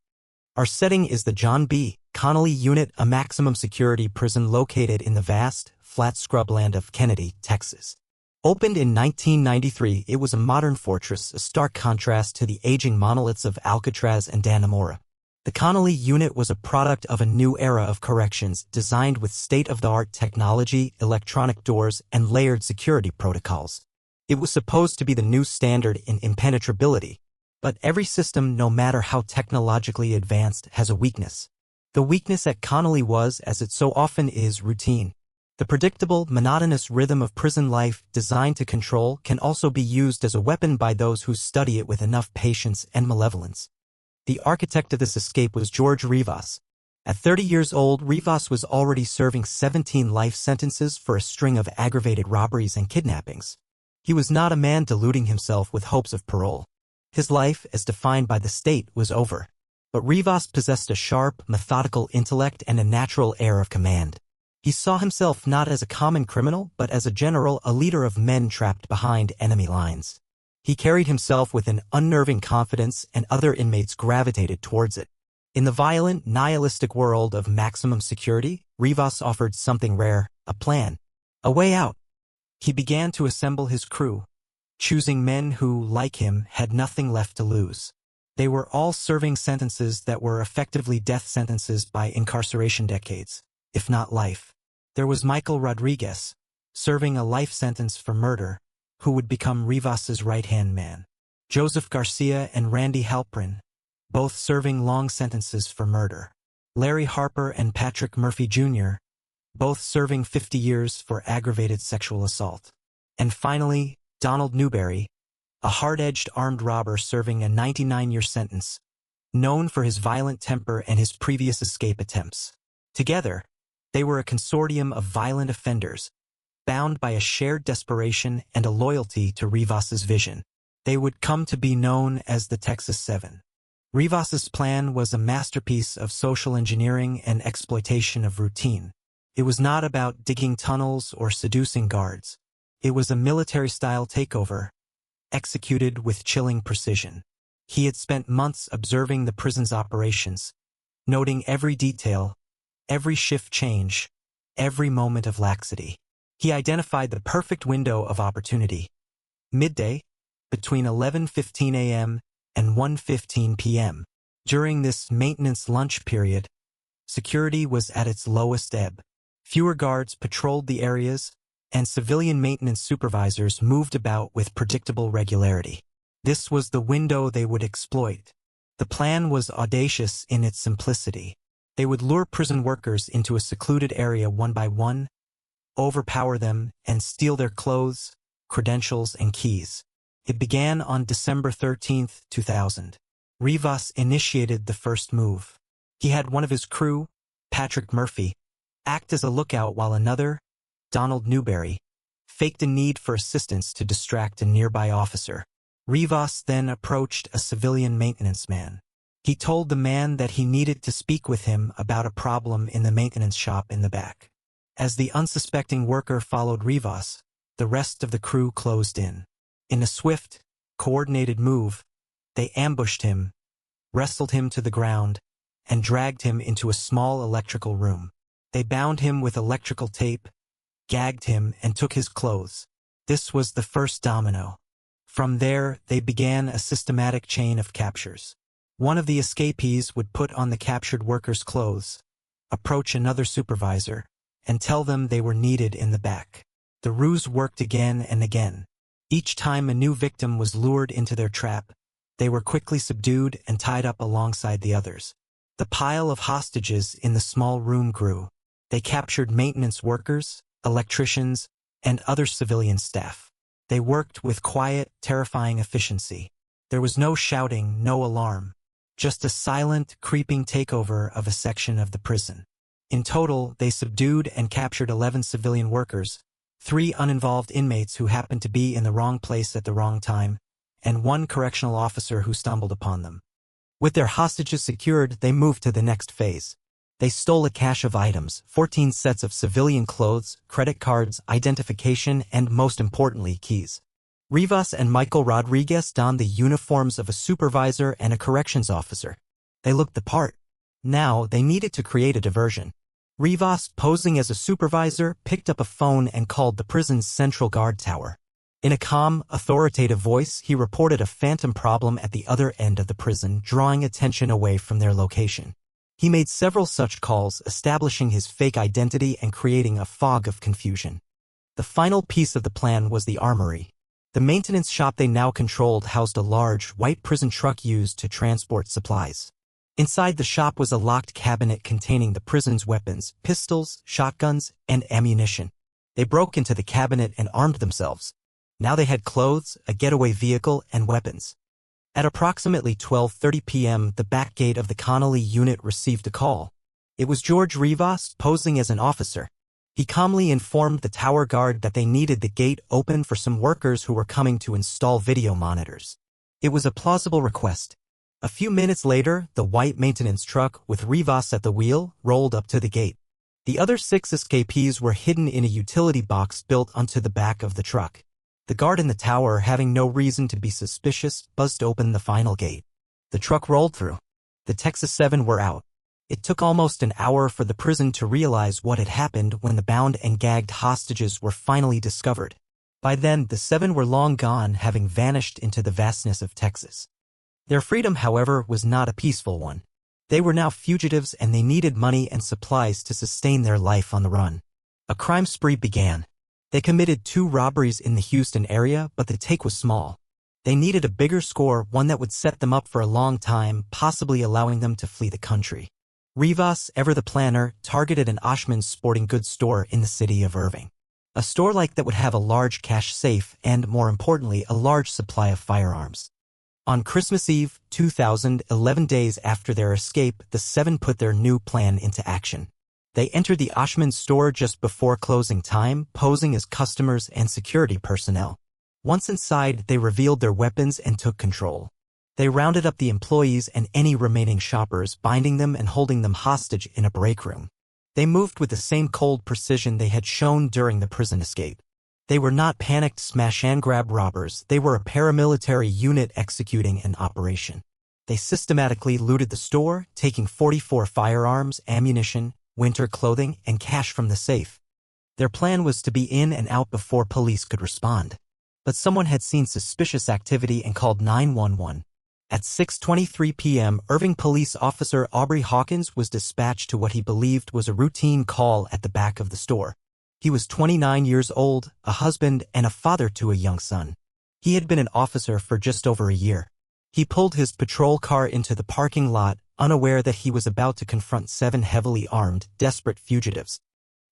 Our setting is the John B. Connolly Unit, a maximum security prison located in the vast, flat scrubland of Kennedy, Texas. Opened in 1993, it was a modern fortress, a stark contrast to the aging monoliths of Alcatraz and Dannemora. The Connolly Unit was a product of a new era of corrections, designed with state-of-the-art technology, electronic doors, and layered security protocols. It was supposed to be the new standard in impenetrability. But every system, no matter how technologically advanced, has a weakness. The weakness at Connolly was, as it so often is, routine. The predictable, monotonous rhythm of prison life, designed to control, can also be used as a weapon by those who study it with enough patience and malevolence. The architect of this escape was George Rivas. At 30 years old, Rivas was already serving 17 life sentences for a string of aggravated robberies and kidnappings. He was not a man deluding himself with hopes of parole. His life, as defined by the state, was over. But Rivas possessed a sharp, methodical intellect and a natural air of command. He saw himself not as a common criminal, but as a general, a leader of men trapped behind enemy lines. He carried himself with an unnerving confidence, and other inmates gravitated towards it. In the violent, nihilistic world of maximum security, Rivas offered something rare, a plan, a way out. He began to assemble his crew, choosing men who, like him, had nothing left to lose. They were all serving sentences that were effectively death sentences by incarceration decades, if not life. There was Michael Rodriguez, serving a life sentence for murder, who would become Rivas's right-hand man. Joseph Garcia and Randy Halprin, both serving long sentences for murder. Larry Harper and Patrick Murphy Jr., both serving 50 years for aggravated sexual assault. And finally, Donald Newberry, a hard-edged armed robber serving a 99-year sentence, known for his violent temper and his previous escape attempts. Together, they were a consortium of violent offenders, bound by a shared desperation and a loyalty to Rivas's vision. They would come to be known as the Texas 7. Rivas's plan was a masterpiece of social engineering and exploitation of routine. It was not about digging tunnels or seducing guards. It was a military-style takeover, executed with chilling precision. He had spent months observing the prison's operations, noting every detail, every shift change, every moment of laxity. He identified the perfect window of opportunity. Midday, between 11:15 a.m. and 1:15 p.m. During this maintenance lunch period, security was at its lowest ebb. Fewer guards patrolled the areas, and civilian maintenance supervisors moved about with predictable regularity. This was the window they would exploit. The plan was audacious in its simplicity. They would lure prison workers into a secluded area one by one, overpower them, and steal their clothes, credentials, and keys. It began on December 13, 2000. Rivas initiated the first move. He had one of his crew, Patrick Murphy, act as a lookout while another, Donald Newberry, faked a need for assistance to distract a nearby officer. Rivas then approached a civilian maintenance man. He told the man that he needed to speak with him about a problem in the maintenance shop in the back. As the unsuspecting worker followed Rivas, the rest of the crew closed in. In a swift, coordinated move, they ambushed him, wrestled him to the ground, and dragged him into a small electrical room. They bound him with electrical tape, gagged him, and took his clothes. This was the first domino. From there, they began a systematic chain of captures. One of the escapees would put on the captured workers' clothes, approach another supervisor, and tell them they were needed in the back. The ruse worked again and again. Each time a new victim was lured into their trap, they were quickly subdued and tied up alongside the others. The pile of hostages in the small room grew. They captured maintenance workers, electricians, and other civilian staff. They worked with quiet, terrifying efficiency. There was no shouting, no alarm. Just a silent, creeping takeover of a section of the prison. In total, they subdued and captured 11 civilian workers, 3 uninvolved inmates who happened to be in the wrong place at the wrong time, and 1 correctional officer who stumbled upon them. With their hostages secured, they moved to the next phase. They stole a cache of items, 14 sets of civilian clothes, credit cards, identification, and most importantly, keys. Rivas and Michael Rodriguez donned the uniforms of a supervisor and a corrections officer. They looked the part. Now, they needed to create a diversion. Rivas, posing as a supervisor, picked up a phone and called the prison's central guard tower. In a calm, authoritative voice, he reported a phantom problem at the other end of the prison, drawing attention away from their location. He made several such calls, establishing his fake identity and creating a fog of confusion. The final piece of the plan was the armory. The maintenance shop they now controlled housed a large, white prison truck used to transport supplies. Inside the shop was a locked cabinet containing the prison's weapons, pistols, shotguns, and ammunition. They broke into the cabinet and armed themselves. Now they had clothes, a getaway vehicle, and weapons. At approximately 12:30 p.m., the back gate of the Connolly unit received a call. It was George Rivas, posing as an officer. He calmly informed the tower guard that they needed the gate open for some workers who were coming to install video monitors. It was a plausible request. A few minutes later, the white maintenance truck, with Rivas at the wheel, rolled up to the gate. The other 6 escapees were hidden in a utility box built onto the back of the truck. The guard in the tower, having no reason to be suspicious, buzzed open the final gate. The truck rolled through. The Texas 7 were out. It took almost an hour for the prison to realize what had happened when the bound and gagged hostages were finally discovered. By then, the 7 were long gone, having vanished into the vastness of Texas. Their freedom, however, was not a peaceful one. They were now fugitives and they needed money and supplies to sustain their life on the run. A crime spree began. They committed 2 robberies in the Houston area, but the take was small. They needed a bigger score, one that would set them up for a long time, possibly allowing them to flee the country. Rivas, ever the planner, targeted an Oshman's sporting goods store in the city of Irving. A store like that would have a large cash safe and, more importantly, a large supply of firearms. On Christmas Eve, 2000, 11 days after their escape, the 7 put their new plan into action. They entered the Oshman's store just before closing time, posing as customers and security personnel. Once inside, they revealed their weapons and took control. They rounded up the employees and any remaining shoppers, binding them and holding them hostage in a break room. They moved with the same cold precision they had shown during the prison escape. They were not panicked smash-and-grab robbers, they were a paramilitary unit executing an operation. They systematically looted the store, taking 44 firearms, ammunition, winter clothing, and cash from the safe. Their plan was to be in and out before police could respond. But someone had seen suspicious activity and called 911. At 6:23 p.m., Irving police officer Aubrey Hawkins was dispatched to what he believed was a routine call at the back of the store. He was 29 years old, a husband, and a father to a young son. He had been an officer for just over a year. He pulled his patrol car into the parking lot, unaware that he was about to confront 7 heavily armed, desperate fugitives.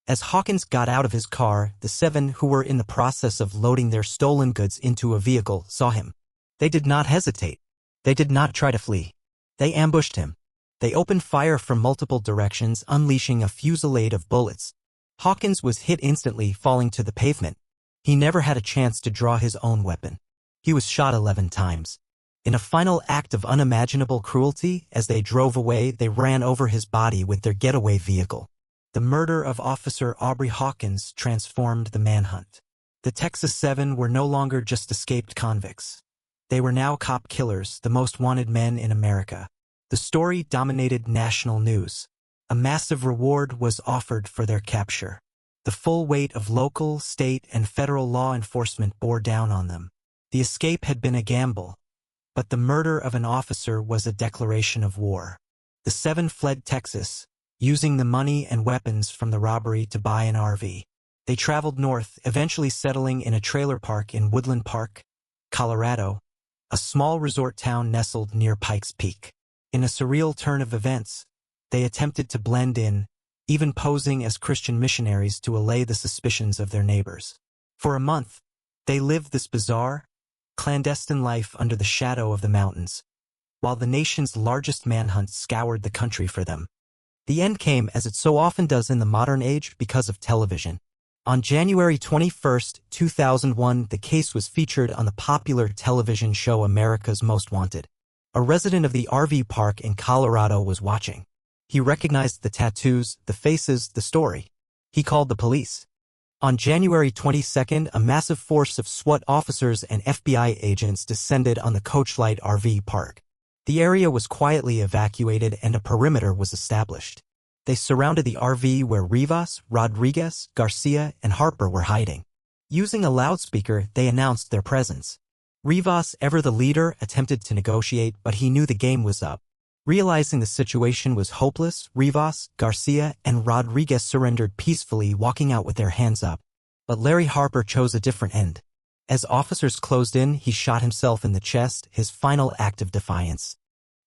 As Hawkins got out of his car, the 7 who were in the process of loading their stolen goods into a vehicle saw him. They did not hesitate. They did not try to flee. They ambushed him. They opened fire from multiple directions, unleashing a fusillade of bullets. Hawkins was hit instantly, falling to the pavement. He never had a chance to draw his own weapon. He was shot 11 times. In a final act of unimaginable cruelty, as they drove away, they ran over his body with their getaway vehicle. The murder of Officer Aubrey Hawkins transformed the manhunt. The Texas Seven were no longer just escaped convicts. They were now cop killers, the most wanted men in America. The story dominated national news. A massive reward was offered for their capture. The full weight of local, state, and federal law enforcement bore down on them. The escape had been a gamble, but the murder of an officer was a declaration of war. The seven fled Texas, using the money and weapons from the robbery to buy an RV. They traveled north, eventually settling in a trailer park in Woodland Park, Colorado, a small resort town nestled near Pikes Peak. In a surreal turn of events, they attempted to blend in, even posing as Christian missionaries to allay the suspicions of their neighbors. For a month, they lived this bizarre, clandestine life under the shadow of the mountains, while the nation's largest manhunt scoured the country for them. The end came, as it so often does in the modern age, because of television. On January 21, 2001, the case was featured on the popular television show America's Most Wanted. A resident of the RV park in Colorado was watching. He recognized the tattoos, the faces, the story. He called the police. On January 22, a massive force of SWAT officers and FBI agents descended on the Coachlight RV park. The area was quietly evacuated and a perimeter was established. They surrounded the RV where Rivas, Rodriguez, Garcia, and Harper were hiding. Using a loudspeaker, they announced their presence. Rivas, ever the leader, attempted to negotiate, but he knew the game was up. Realizing the situation was hopeless, Rivas, Garcia, and Rodriguez surrendered peacefully, walking out with their hands up. But Larry Harper chose a different end. As officers closed in, he shot himself in the chest, his final act of defiance.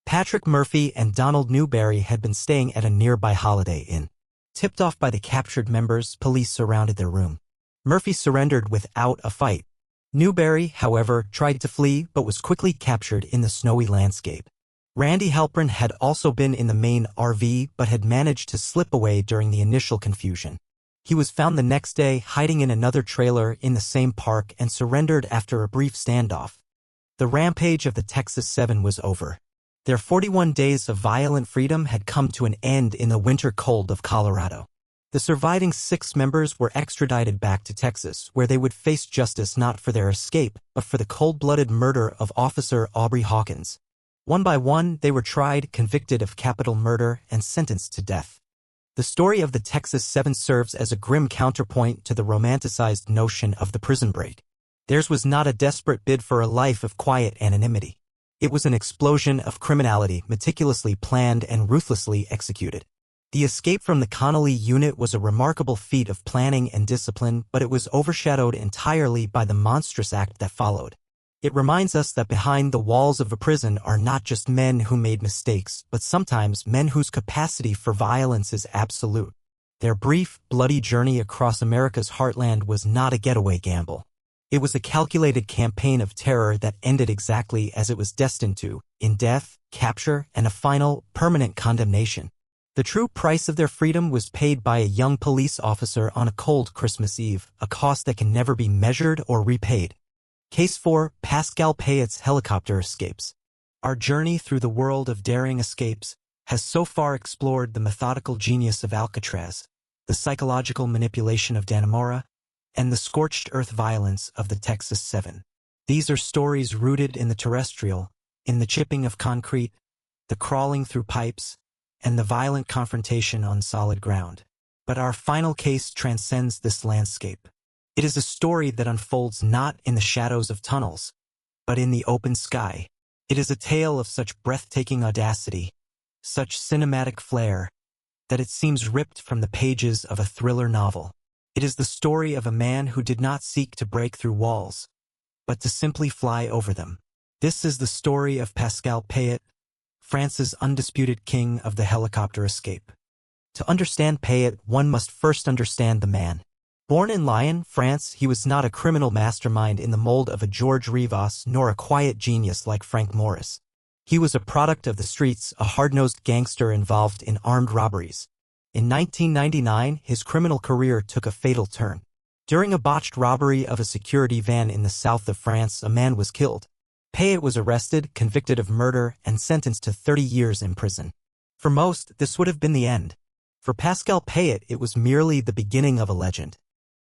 Patrick Murphy and Donald Newberry had been staying at a nearby Holiday Inn. Tipped off by the captured members, police surrounded their room. Murphy surrendered without a fight. Newberry, however, tried to flee but was quickly captured in the snowy landscape. Randy Halpern had also been in the main RV but had managed to slip away during the initial confusion. He was found the next day hiding in another trailer in the same park and surrendered after a brief standoff. The rampage of the Texas Seven was over. Their 41 days of violent freedom had come to an end in the winter cold of Colorado. The surviving 6 members were extradited back to Texas, where they would face justice not for their escape, but for the cold-blooded murder of Officer Aubrey Hawkins. One by one, they were tried, convicted of capital murder, and sentenced to death. The story of the Texas Seven serves as a grim counterpoint to the romanticized notion of the prison break. Theirs was not a desperate bid for a life of quiet anonymity. It was an explosion of criminality, meticulously planned and ruthlessly executed. The escape from the Connolly unit was a remarkable feat of planning and discipline, but it was overshadowed entirely by the monstrous act that followed. It reminds us that behind the walls of a prison are not just men who made mistakes, but sometimes men whose capacity for violence is absolute. Their brief, bloody journey across America's heartland was not a getaway gamble. It was a calculated campaign of terror that ended exactly as it was destined to, in death, capture, and a final, permanent condemnation. The true price of their freedom was paid by a young police officer on a cold Christmas Eve, a cost that can never be measured or repaid. Case 4, Pascal Payet's helicopter escapes. Our journey through the world of daring escapes has so far explored the methodical genius of Alcatraz, the psychological manipulation of Dannemora, and the scorched earth violence of the Texas Seven. These are stories rooted in the terrestrial, in the chipping of concrete, the crawling through pipes, and the violent confrontation on solid ground. But our final case transcends this landscape. It is a story that unfolds not in the shadows of tunnels, but in the open sky. It is a tale of such breathtaking audacity, such cinematic flair, that it seems ripped from the pages of a thriller novel. It is the story of a man who did not seek to break through walls, but to simply fly over them. This is the story of Pascal Payet, France's undisputed king of the helicopter escape. To understand Payet, one must first understand the man. Born in Lyon, France, he was not a criminal mastermind in the mold of a George Rivas nor a quiet genius like Frank Morris. He was a product of the streets, a hard-nosed gangster involved in armed robberies. In 1999, his criminal career took a fatal turn. During a botched robbery of a security van in the south of France, a man was killed. Payet was arrested, convicted of murder, and sentenced to 30 years in prison. For most, this would have been the end. For Pascal Payet, it was merely the beginning of a legend.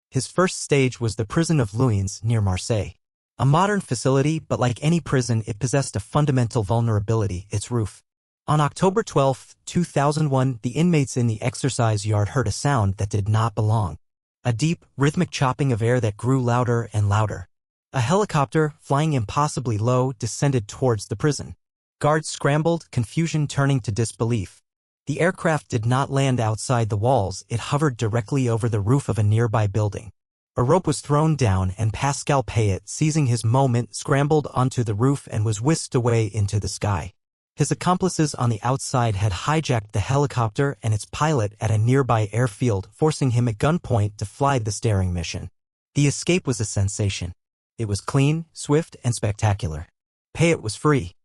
His first stage was the prison of Luynes near Marseille. A modern facility, but like any prison, it possessed a fundamental vulnerability: its roof. On October 12, 2001, the inmates in the exercise yard heard a sound that did not belong. A deep, rhythmic chopping of air that grew louder and louder. A helicopter, flying impossibly low, descended towards the prison. Guards scrambled, confusion turning to disbelief. The aircraft did not land outside the walls, it hovered directly over the roof of a nearby building. A rope was thrown down and Pascal Payet, seizing his moment, scrambled onto the roof and was whisked away into the sky. His accomplices on the outside had hijacked the helicopter and its pilot at a nearby airfield, forcing him at gunpoint to fly the daring mission. The escape was a sensation. It was clean, swift, and spectacular. Payet was free.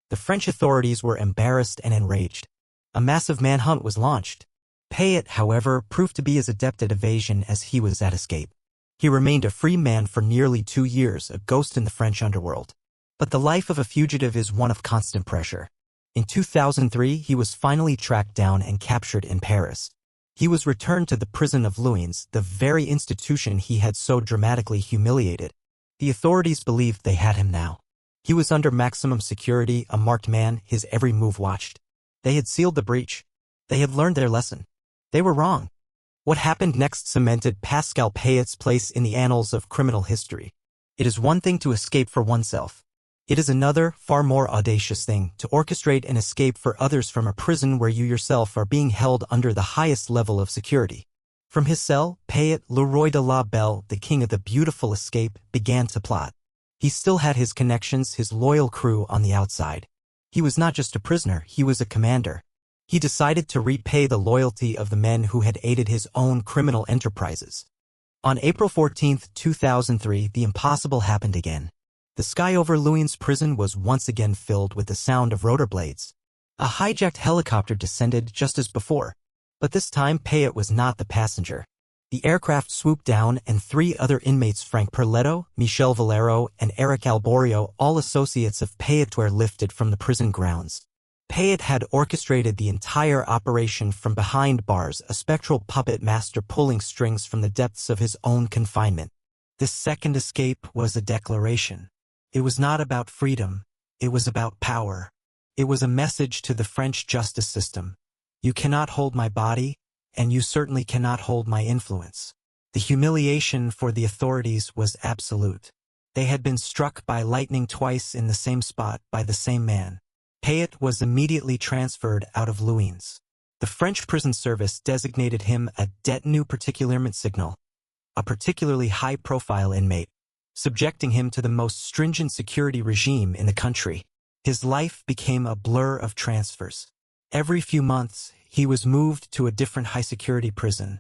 The French authorities were embarrassed and enraged. A massive manhunt was launched. Payet, however, proved to be as adept at evasion as he was at escape. He remained a free man for nearly 2 years, a ghost in the French underworld. But the life of a fugitive is one of constant pressure. In 2003, he was finally tracked down and captured in Paris. He was returned to the prison of Luynes, the very institution he had so dramatically humiliated. The authorities believed they had him now. He was under maximum security, a marked man, his every move watched. They had sealed the breach. They had learned their lesson. They were wrong. What happened next cemented Pascal Payet's place in the annals of criminal history. It is one thing to escape for oneself. It is another, far more audacious thing, to orchestrate an escape for others from a prison where you yourself are being held under the highest level of security. From his cell, Payet, le roi de la belle, the king of the beautiful escape, began to plot. He still had his connections, his loyal crew on the outside. He was not just a prisoner, he was a commander. He decided to repay the loyalty of the men who had aided his own criminal enterprises. On April 14, 2003, the impossible happened again. The sky over Luynes prison was once again filled with the sound of rotor blades. A hijacked helicopter descended just as before. But this time Payet was not the passenger. The aircraft swooped down and 3 other inmates, Frank Perletto, Michel Valero, and Eric Alborio, all associates of Payet, were lifted from the prison grounds. Payet had orchestrated the entire operation from behind bars, a spectral puppet master pulling strings from the depths of his own confinement. This second escape was a declaration. It was not about freedom. It was about power. It was a message to the French justice system. You cannot hold my body, and you certainly cannot hold my influence. The humiliation for the authorities was absolute. They had been struck by lightning twice in the same spot by the same man. Payet was immediately transferred out of Luynes. The French prison service designated him a détenu particulièrement signal, a particularly high-profile inmate, subjecting him to the most stringent security regime in the country. His life became a blur of transfers. Every few months, he was moved to a different high-security prison,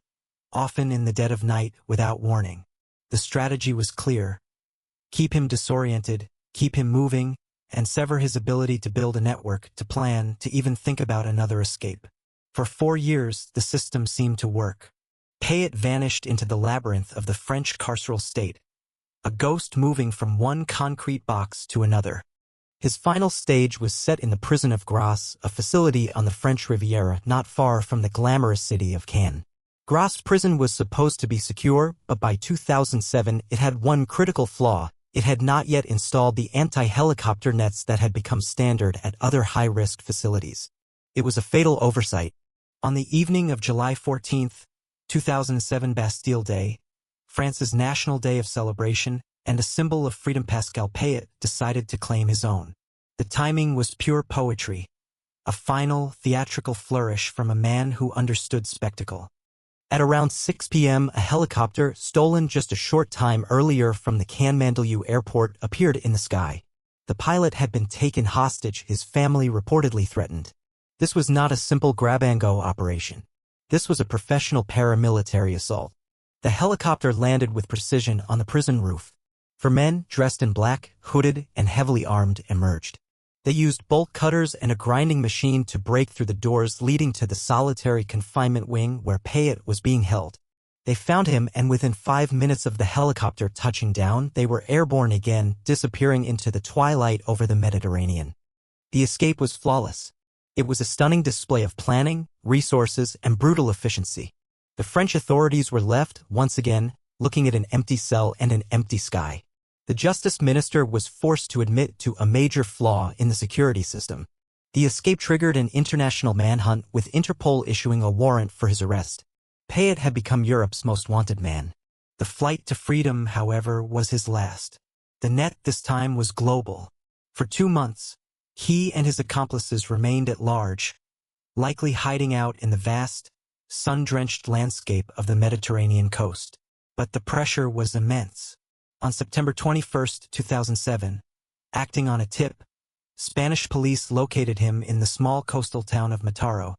often in the dead of night without warning. The strategy was clear. Keep him disoriented, keep him moving, and sever his ability to build a network, to plan, to even think about another escape. For 4 years, the system seemed to work. Payet vanished into the labyrinth of the French carceral state, a ghost moving from one concrete box to another. His final stage was set in the prison of Grasse, a facility on the French Riviera not far from the glamorous city of Cannes. Grasse prison was supposed to be secure, but by 2007 it had one critical flaw: it had not yet installed the anti-helicopter nets that had become standard at other high-risk facilities. It was a fatal oversight. On the evening of July 14, 2007, Bastille Day, France's national day of celebration, and a symbol of freedom, Pascal Payet decided to claim his own. The timing was pure poetry, a final, theatrical flourish from a man who understood spectacle. At around 6 p.m., a helicopter, stolen just a short time earlier from the Cannes-Mandelieu airport, appeared in the sky. The pilot had been taken hostage, his family reportedly threatened. This was not a simple grab-and-go operation. This was a professional paramilitary assault. The helicopter landed with precision on the prison roof. 4 men, dressed in black, hooded, and heavily armed, emerged. They used bolt cutters and a grinding machine to break through the doors leading to the solitary confinement wing where Payet was being held. They found him, and within 5 minutes of the helicopter touching down, they were airborne again, disappearing into the twilight over the Mediterranean. The escape was flawless. It was a stunning display of planning, resources, and brutal efficiency. The French authorities were left, once again, looking at an empty cell and an empty sky. The justice minister was forced to admit to a major flaw in the security system. The escape triggered an international manhunt, with Interpol issuing a warrant for his arrest. Payet had become Europe's most wanted man. The flight to freedom, however, was his last. The net this time was global. For 2 months, he and his accomplices remained at large, likely hiding out in the vast, sun-drenched landscape of the Mediterranean coast. But the pressure was immense. On September 21, 2007, acting on a tip, Spanish police located him in the small coastal town of Mataró,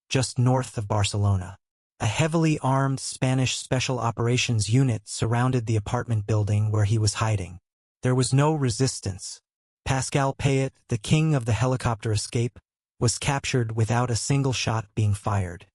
just north of Barcelona. A heavily armed Spanish Special Operations unit surrounded the apartment building where he was hiding. There was no resistance. Pascal Payet, the king of the helicopter escape, was captured without a single shot being fired.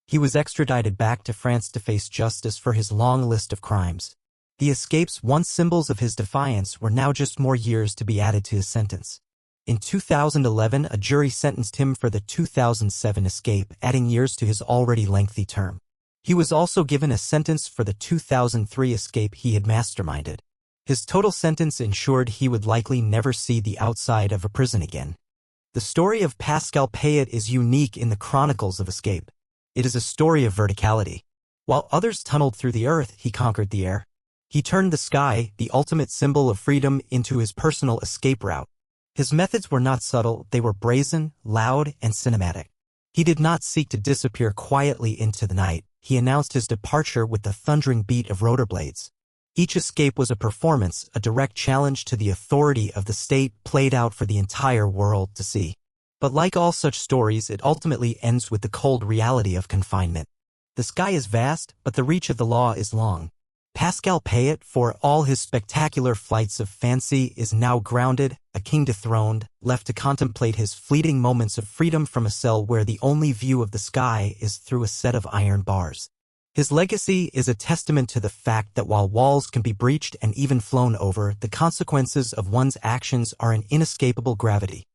He was extradited back to France to face justice for his long list of crimes. The escapes, once symbols of his defiance, were now just more years to be added to his sentence. In 2011, a jury sentenced him for the 2007 escape, adding years to his already lengthy term. He was also given a sentence for the 2003 escape he had masterminded. His total sentence ensured he would likely never see the outside of a prison again. The story of Pascal Payet is unique in the chronicles of escape. It is a story of verticality. While others tunneled through the earth, he conquered the air. He turned the sky, the ultimate symbol of freedom, into his personal escape route. His methods were not subtle, they were brazen, loud, and cinematic. He did not seek to disappear quietly into the night. He announced his departure with the thundering beat of rotor blades. Each escape was a performance, a direct challenge to the authority of the state, played out for the entire world to see. But like all such stories, it ultimately ends with the cold reality of confinement. The sky is vast, but the reach of the law is long. Pascal Payet, for all his spectacular flights of fancy, is now grounded, a king dethroned, left to contemplate his fleeting moments of freedom from a cell where the only view of the sky is through a set of iron bars. His legacy is a testament to the fact that while walls can be breached and even flown over, the consequences of one's actions are an inescapable gravity.